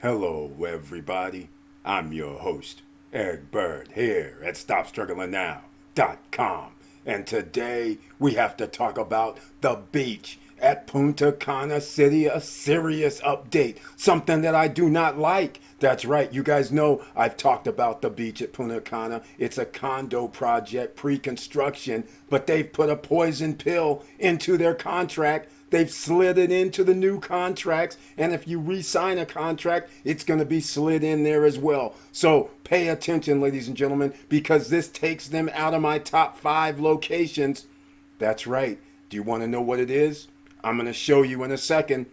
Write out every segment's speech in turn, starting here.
Hello, everybody. I'm your host, Eric Bird, here at StopStrugglingNow.com. And today we have to talk about the beach at Punta Cana City, a serious update, something that I do not like. That's right, you guys know I've talked about the beach at Punta Cana. It's a condo project, pre-construction, but they've put a poison pill into their contract. They've slid it into the new contracts, and if you re-sign a contract, it's going to be slid in there as well. So pay attention, ladies and gentlemen, because this takes them out of my top 5 locations. That's right. Do you want to know what it is? I'm going to show you in a second.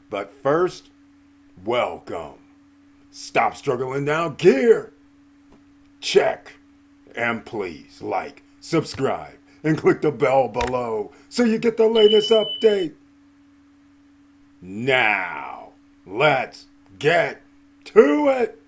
But first, welcome. Stop Struggling Now gear. Check. And please like, subscribe, and click the bell below so you get the latest update. Now, let's get to it.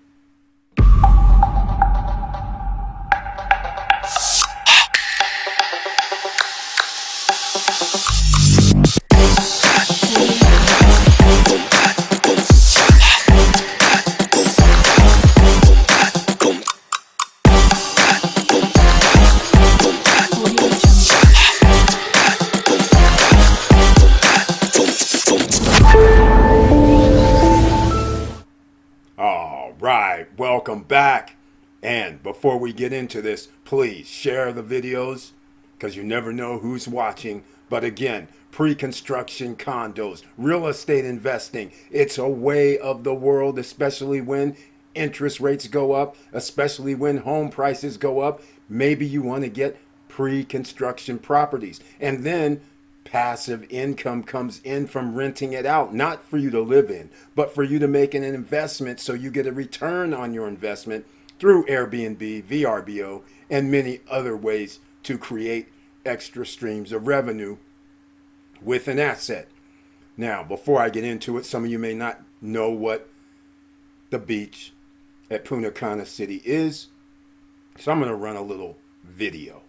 Welcome back. And before we get into this, please share the videos because you never know who's watching. But again, pre-construction condos, real estate investing, it's a way of the world, especially when interest rates go up, especially when home prices go up. Maybe you want to get pre-construction properties, and then passive income comes in from renting it out, not for you to live in, but for you to make an investment so you get a return on your investment through Airbnb, VRBO, and many other ways to create extra streams of revenue with an asset. Now, before I get into it, some of you may not know what the beach at Punta Cana City is, so I'm going to run a little video.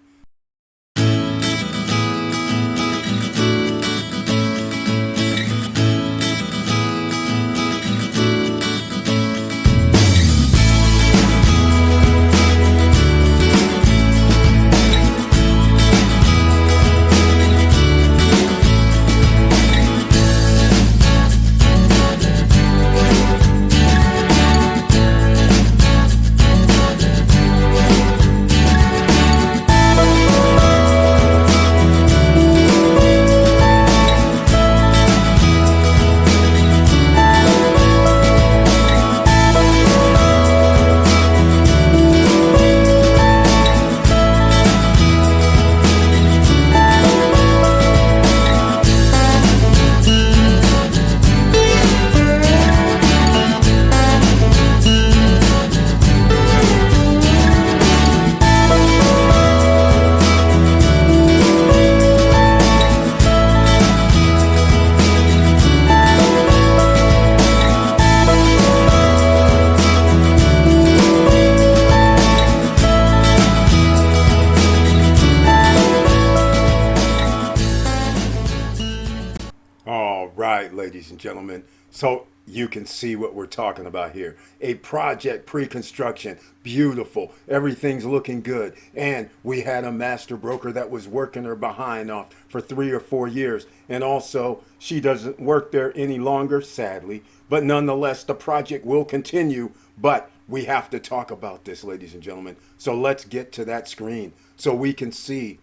Ladies and gentlemen, so you can see what we're talking about here. A project pre-construction, beautiful, everything's looking good, and we had a master broker that was working her behind off for 3 or 4 years, and also she doesn't work there any longer, sadly, but nonetheless the project will continue. But we have to talk about this, ladies and gentlemen, so let's get to that screen so we can see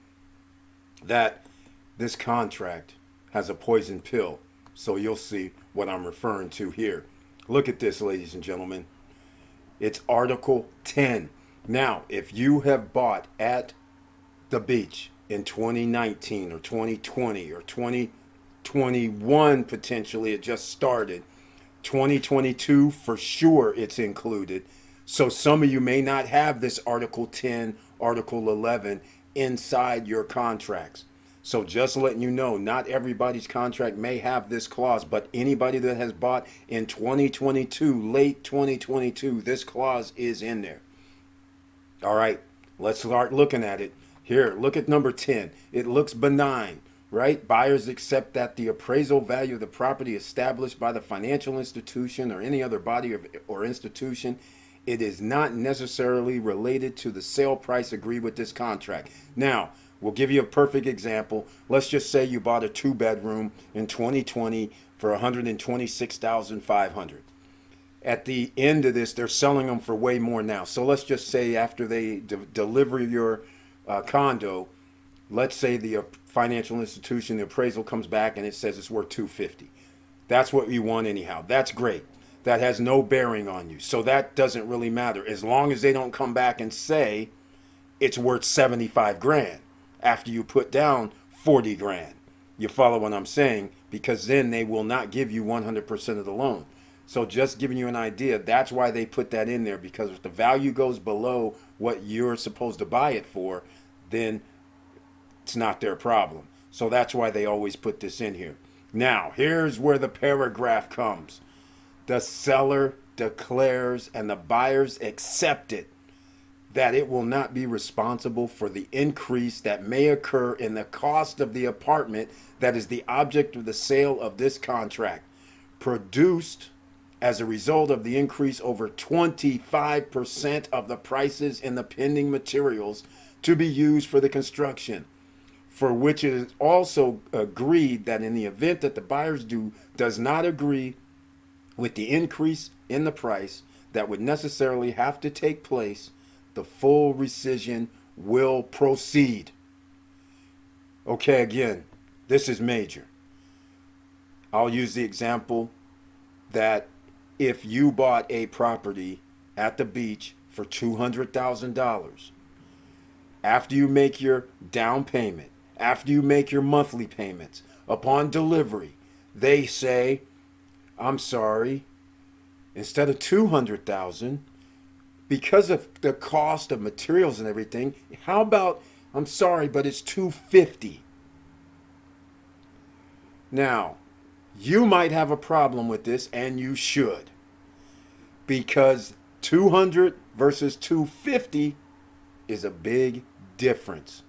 that this contract has a poison pill. So you'll see what I'm referring to here. Look at this, ladies and gentlemen. It's Article 10. Now, if you have bought at the beach in 2019 or 2020 or 2021, potentially, it just started. 2022, for sure, it's included. So some of you may not have this Article 10, Article 11 inside your contracts. So just letting you know, not everybody's contract may have this clause, but anybody that has bought in 2022, late 2022, this clause is in there. All right, let's start looking at it. Here, look at number 10. It looks benign. right? Buyers accept that the appraisal value of the property established by the financial institution or any other body or institution, it is not necessarily related to the sale price agreed with this contract. Now, we'll give you a perfect example. Let's just say you bought a 2-bedroom in 2020 for 126,500. At the end of this, they're selling them for way more now. So let's just say after they deliver your condo, let's say the financial institution, the appraisal comes back and it says it's worth 250. That's what you want anyhow. That's great. That has no bearing on you. So that doesn't really matter as long as they don't come back and say it's worth 75 grand after you put down 40 grand. You follow what I'm saying? Because then they will not give you 100% of the loan. So just giving you an idea, that's why they put that in there, because if the value goes below what you're supposed to buy it for, then it's not their problem. So that's why they always put this in here. Now, here's where the paragraph comes. The seller declares and the buyers accept it that it will not be responsible for the increase that may occur in the cost of the apartment that is the object of the sale of this contract, produced as a result of the increase over 25% of the prices in the pending materials to be used for the construction, for which it is also agreed that in the event that the buyers does not agree with the increase in the price that would necessarily have to take place, the full rescission will proceed. Okay, again, this is major. I'll use the example that if you bought a property at the beach for $200,000, after you make your down payment, after you make your monthly payments, upon delivery, they say, I'm sorry, instead of $200,000, because of the cost of materials and everything, how about, I'm sorry, but it's $250. Now, you might have a problem with this, and you should, because 200 versus 250 is a big difference.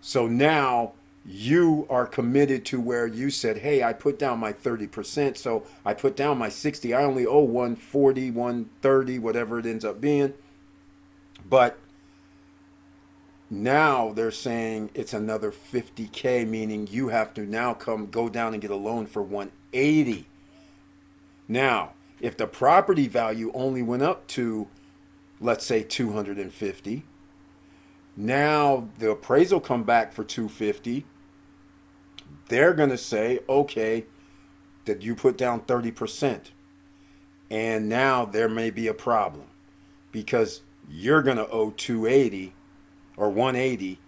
So now you are committed to where you said, hey, I put down my 30%, so I put down my 60. I only owe 140, 130, whatever it ends up being. But now they're saying it's another 50K, meaning you have to now go down and get a loan for 180. Now, if the property value only went up to, let's say, 250, now the appraisal come back for 250, they're going to say, okay, that you put down 30%. And now there may be a problem because you're going to owe 280 or 180,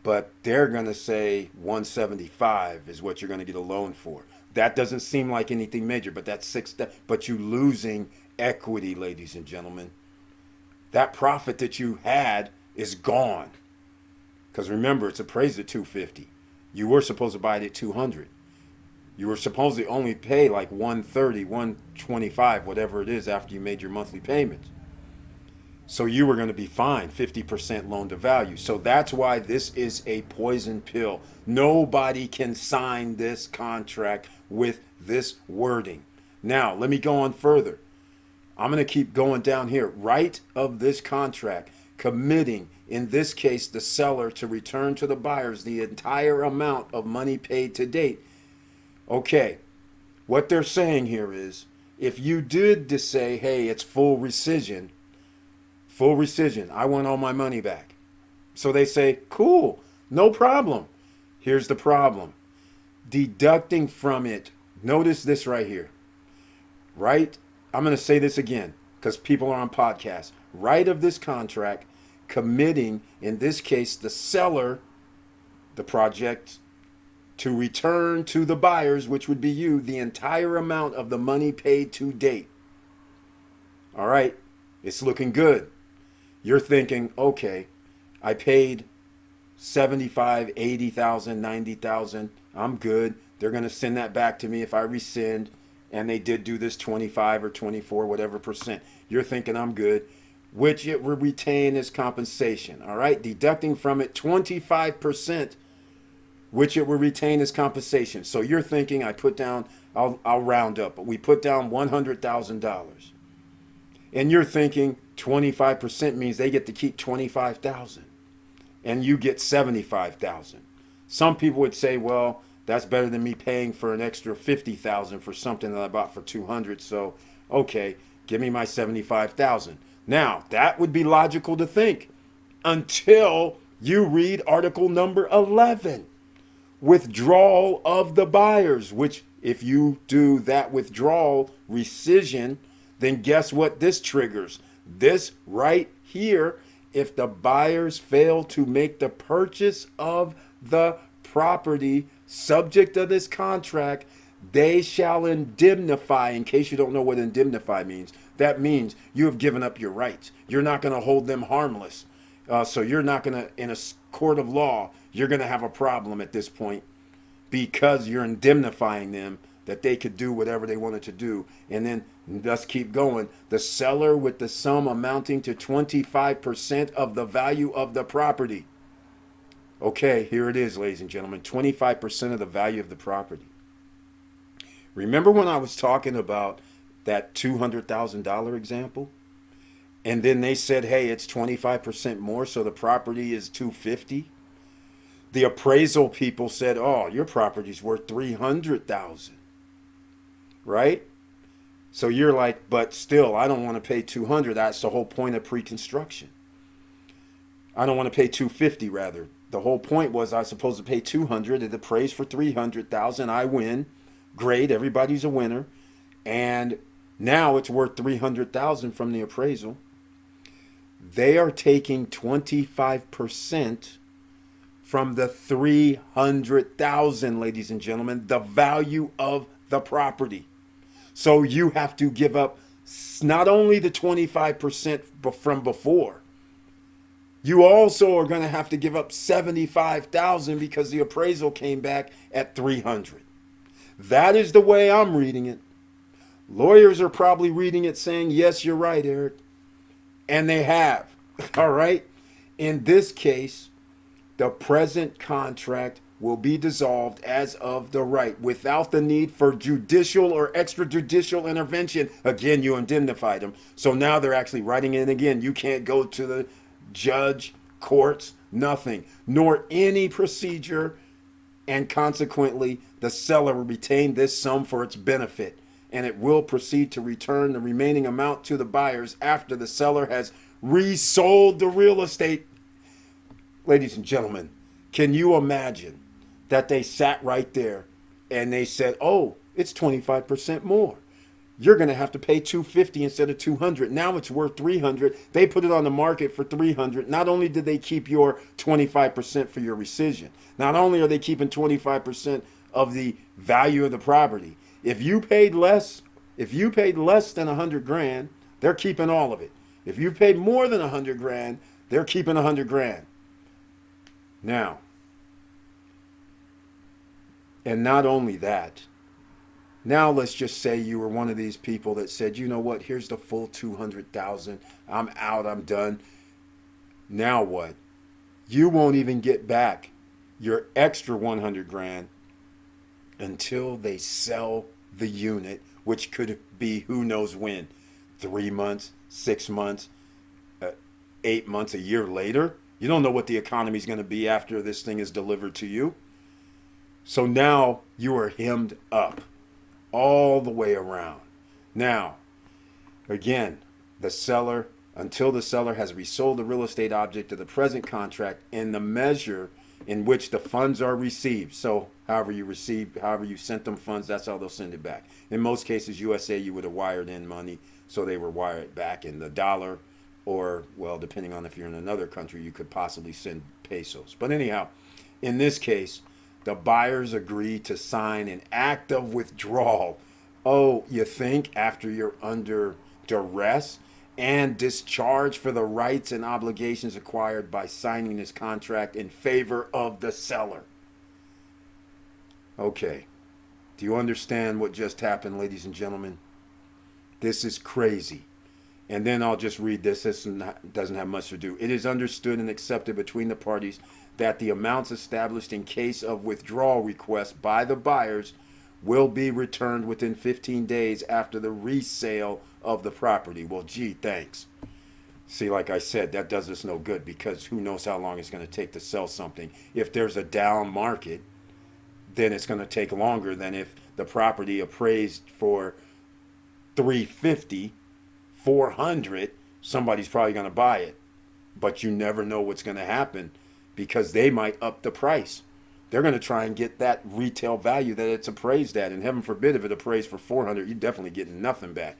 but they're going to say 175 is what you're going to get a loan for. That doesn't seem like anything major, but that's but you losing equity, ladies and gentlemen. That profit that you had is gone. Because remember, it's appraised at 250. You were supposed to buy it at 200. You were supposed to only pay like 130, 125, whatever it is after you made your monthly payments. So you were going to be fined 50% loan to value. So that's why this is a poison pill. Nobody can sign this contract with this wording. Now, let me go on further. I'm going to keep going down here. Right of this contract, committing, in this case, the seller to return to the buyers the entire amount of money paid to date. Okay, what they're saying here is, if you did to say, hey, it's full rescission, I want all my money back. So they say, cool, no problem. Here's the problem. Deducting from it, notice this right here, right? I'm going to say this again because people are on podcasts. Right of this contract, committing, in this case, the seller, the project, to return to the buyers, which would be you, the entire amount of the money paid to date. All right, it's looking good. You're thinking, okay, I paid 75, 80,000, 90,000. I'm good. They're going to send that back to me if I rescind. And they did do this 25 or 24, whatever percent. You're thinking I'm good, which it will retain as compensation. All right, deducting from it 25% which it will retain as compensation. So you're thinking I put down, I'll round up, but we put down $100,000. And you're thinking 25% means they get to keep 25,000 and you get 75,000. Some people would say, well, that's better than me paying for an extra 50,000 for something that I bought for 200. So, okay, give me my 75,000. Now, that would be logical to think until you read article number 11, withdrawal of the buyers, which if you do that withdrawal rescission, then guess what this triggers? This right here, if the buyers fail to make the purchase of the property subject to this contract, they shall indemnify. In case you don't know what indemnify means, that means you have given up your rights. You're not going to hold them harmless. So you're not going to, in a court of law, you're going to have a problem at this point because you're indemnifying them that they could do whatever they wanted to do. And then let's keep going. The seller with the sum amounting to 25% of the value of the property. Okay, here it is, ladies and gentlemen, 25% of the value of the property. Remember when I was talking about that $200,000 example? And then they said, hey, it's 25% more, so the property is $250,000. The appraisal people said, oh, your property's worth $300,000. Right? So you're like, but still, I don't want to pay $200,000. That's the whole point of pre-construction. I don't want to pay $250,000 rather. The whole point was I was supposed to pay $200,000. It appraised for $300,000. I win. Great. Everybody's a winner. And now it's worth $300,000 from the appraisal. They are taking 25% from the $300,000, ladies and gentlemen, the value of the property. So you have to give up not only the 25% from before, you also are going to have to give up $75,000 because the appraisal came back at $300,000. That is the way I'm reading it. Lawyers are probably reading it saying, yes, you're right, Eric. And they have. All right. In this case, the present contract will be dissolved as of the right without the need for judicial or extrajudicial intervention. Again, you indemnified them. So now they're actually writing it in again. You can't go to the judge, courts, nothing, nor any procedure. And consequently, the seller will retain this sum for its benefit. And it will proceed to return the remaining amount to the buyers after the seller has resold the real estate. Ladies and gentlemen, can you imagine that they sat right there and they said, oh, it's 25% more. You're going to have to pay $250 instead of $200. Now it's worth $300. They put it on the market for $300. Not only did they keep your 25% for your rescission, not only are they keeping 25% of the value of the property. If you paid less than $100,000, they're keeping all of it. If you paid more than $100,000, they're keeping $100,000. Now, and not only that, now let's just say you were one of these people that said, you know what, here's the full $200,000. I'm out, I'm done. Now what? You won't even get back your extra $100,000 until they sell the unit, which could be who knows when. 3 months, 6 months, 8 months, a year later. You don't know what the economy is going to be after this thing is delivered to you. So now you are hemmed up all the way around. Now, again, the seller, until the seller has resold the real estate object to the present contract in the measure in which the funds are received. So however you sent them funds, that's how they'll send it back. In most cases, USA, you would have wired in money, so they were wired back in the dollar, or, well, depending on if you're in another country, you could possibly send pesos. But anyhow, in this case, the buyers agree to sign an act of withdrawal. Oh, you think after you're under duress and discharge for the rights and obligations acquired by signing this contract in favor of the seller. Okay. Do you understand what just happened, ladies and gentlemen? This is crazy. And then I'll just read this. This doesn't have much to do. It is understood and accepted between the parties that the amounts established in case of withdrawal requests by the buyers will be returned within 15 days after the resale of the property. Well, gee, thanks. See, like I said, that does us no good because who knows how long it's going to take to sell something. If there's a down market, then it's going to take longer than if the property appraised for 350, 400, somebody's probably going to buy it. But you never know what's going to happen because they might up the price. They're going to try and get that retail value that it's appraised at. And heaven forbid if it appraised for 400, you're definitely getting nothing back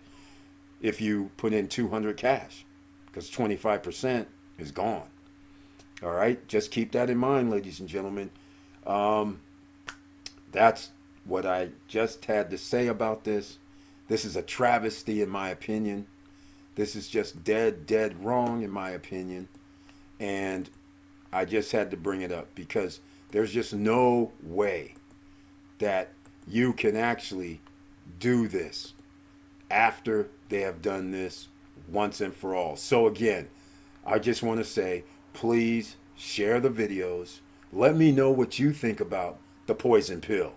if you put in 200 cash because 25% is gone. All right, just keep that in mind, ladies and gentlemen. That's what I just had to say about this. This is a travesty, in my opinion. This is just dead wrong, in my opinion. And I just had to bring it up because there's just no way that you can actually do this after they have done this once and for all. So again, I just want to say, please share the videos. Let me know what you think about the poison pill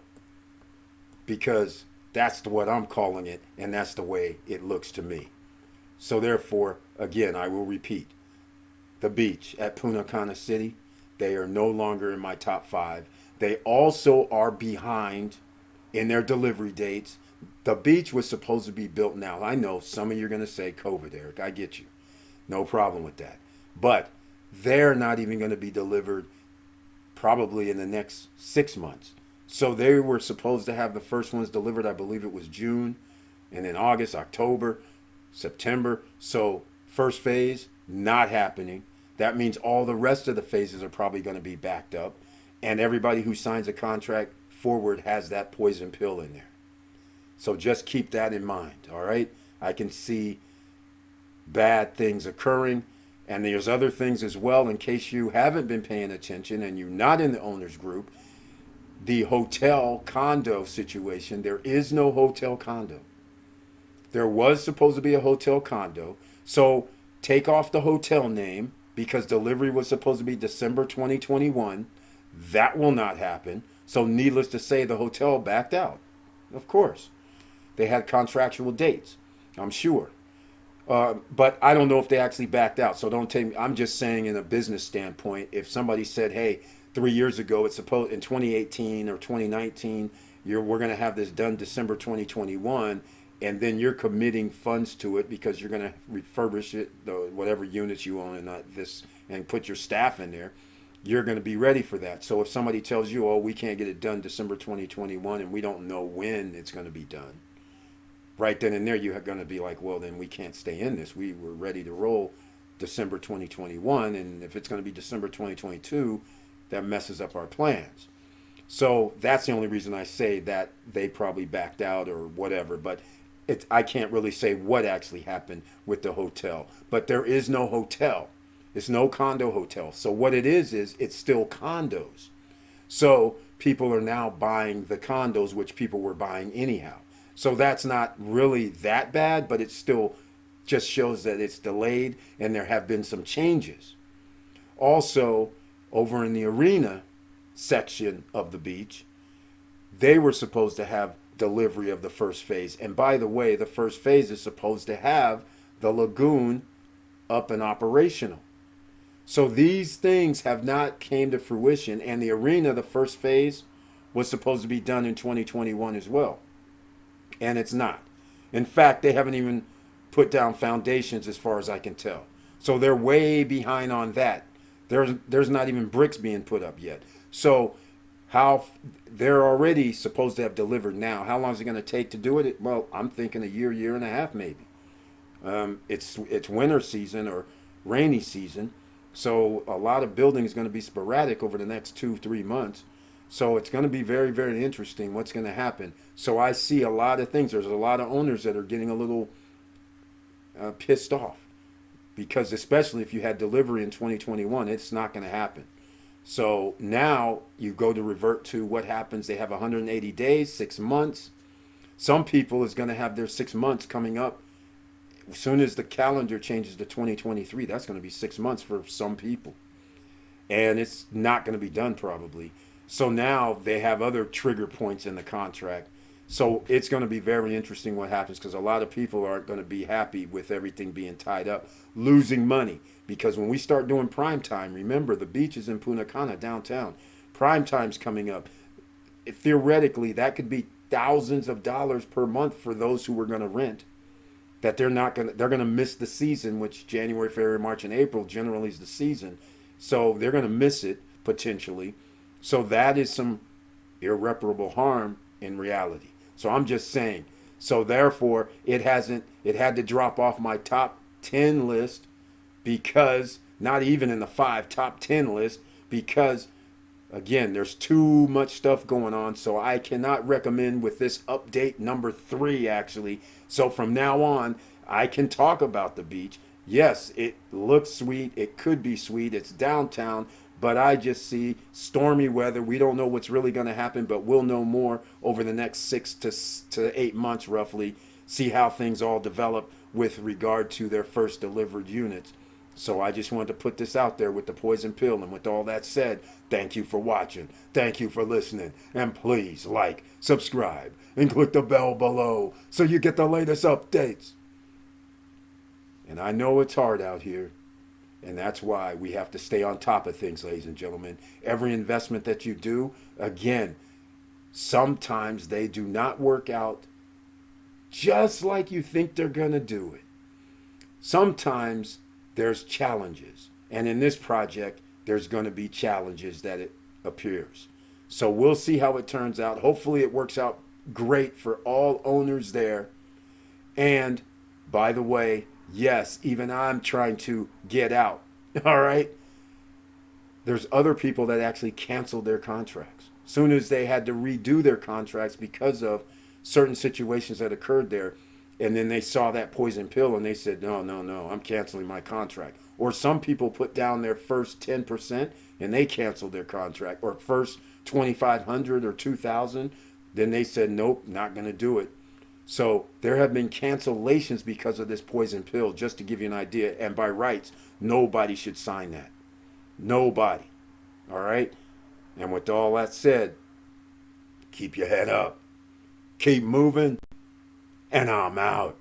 because that's what I'm calling it and that's the way it looks to me. So therefore, again, I will repeat, the beach at Punta Cana City, they are no longer in my top 5. They also are behind in their delivery dates. The beach was supposed to be built now. I know some of you are going to say COVID, Eric. I get you. No problem with that. But they're not even going to be delivered probably in the next 6 months. So they were supposed to have the first ones delivered, I believe it was June, and then August, October, September. So first phase, not happening. That means all the rest of the phases are probably going to be backed up. And everybody who signs a contract forward has that poison pill in there. So just keep that in mind, all right? I can see bad things occurring. And there's other things as well, in case you haven't been paying attention and you're not in the owner's group. The hotel condo situation, there is no hotel condo. There was supposed to be a hotel condo. So take off the hotel name because delivery was supposed to be December 2021. That will not happen. So needless to say, the hotel backed out. Of course. They had contractual dates, I'm sure. But I don't know if they actually backed out. So don't take me. I'm just saying in a business standpoint, if somebody said, hey, 3 years ago, it's supposed in 2018 or 2019, we're going to have this done December 2021, and then you're committing funds to it because you're going to refurbish it, whatever units you own, and not this, and put your staff in there. You're going to be ready for that. So if somebody tells you, oh, we can't get it done December 2021, and we don't know when it's going to be done, right then and there, you're going to be like, well, then we can't stay in this. We were ready to roll December 2021, and if it's going to be December 2022, that messes up our plans. So that's the only reason I say that they probably backed out or whatever. But I can't really say what actually happened with the hotel. But there is no hotel. It's no condo hotel. So what it is it's still condos. So people are now buying the condos, which people were buying anyhow. So that's not really that bad, but it still just shows that it's delayed and there have been some changes. Also, over in the arena section of the beach, they were supposed to have delivery of the first phase. And by the way, the first phase is supposed to have the lagoon up and operational. So these things have not came to fruition. And the arena, the first phase, was supposed to be done in 2021 as well. And it's not. In fact, they haven't even put down foundations as far as I can tell. So they're way behind on that. There's not even bricks being put up yet. So how they're already supposed to have delivered now. How long is it going to take to do it? Well, I'm thinking a year and a half maybe. It's winter season or rainy season. So a lot of building is going to be sporadic over the next 2-3 months. So it's going to be very, very interesting what's going to happen. So I see a lot of things. There's a lot of owners that are getting a little pissed off. Because especially if you had delivery in 2021, it's not going to happen. So now you go to revert to what happens. They have 180 days, 6 months. Some people is going to have their 6 months coming up As soon as the calendar changes to 2023, that's going to be 6 months for some people. And it's not going to be done probably. So now they have other trigger points in the contract. So it's going to be very interesting what happens because a lot of people aren't going to be happy with everything being tied up, losing money. Because when we start doing prime time, remember the beach is in Punta Cana downtown. Prime time's coming up. Theoretically, that could be thousands of dollars per month for those who were going to rent. That they're going to miss the season, which January, February, March, and April generally is the season. So they're going to miss it potentially. So that is some irreparable harm in reality. So I'm just saying. So therefore, it had to drop off my top 10 list because not even in the top 10 list because again, there's too much stuff going on. So I cannot recommend with this update number 3 actually. So from now on, I can talk about the beach. Yes, it looks sweet. It could be sweet. It's downtown, but I just see stormy weather. We don't know what's really going to happen, but we'll know more over the next 6 to 8 months roughly. See how things all develop with regard to their first delivered units. So I just wanted to put this out there with the poison pill. And with all that said, thank you for watching. Thank you for listening. And please like, subscribe, and click the bell below so you get the latest updates. And I know it's hard out here. And that's why we have to stay on top of things, ladies and gentlemen. Every investment that you do, again, sometimes they do not work out just like you think they're going to do it. Sometimes there's challenges. And in this project, there's going to be challenges that it appears. So we'll see how it turns out. Hopefully it works out great for all owners there. And by the way, yes, even I'm trying to get out. All right. There's other people that actually canceled their contracts. Soon as they had to redo their contracts because of certain situations that occurred there. And then they saw that poison pill and they said, no, I'm canceling my contract. Or some people put down their first 10% and they canceled their contract. Or first 2,500 or 2,000. Then they said, nope, not going to do it. So there have been cancellations because of this poison pill, just to give you an idea. And by rights, nobody should sign that. Nobody. All right? And with all that said, keep your head up. Keep moving. And I'm out.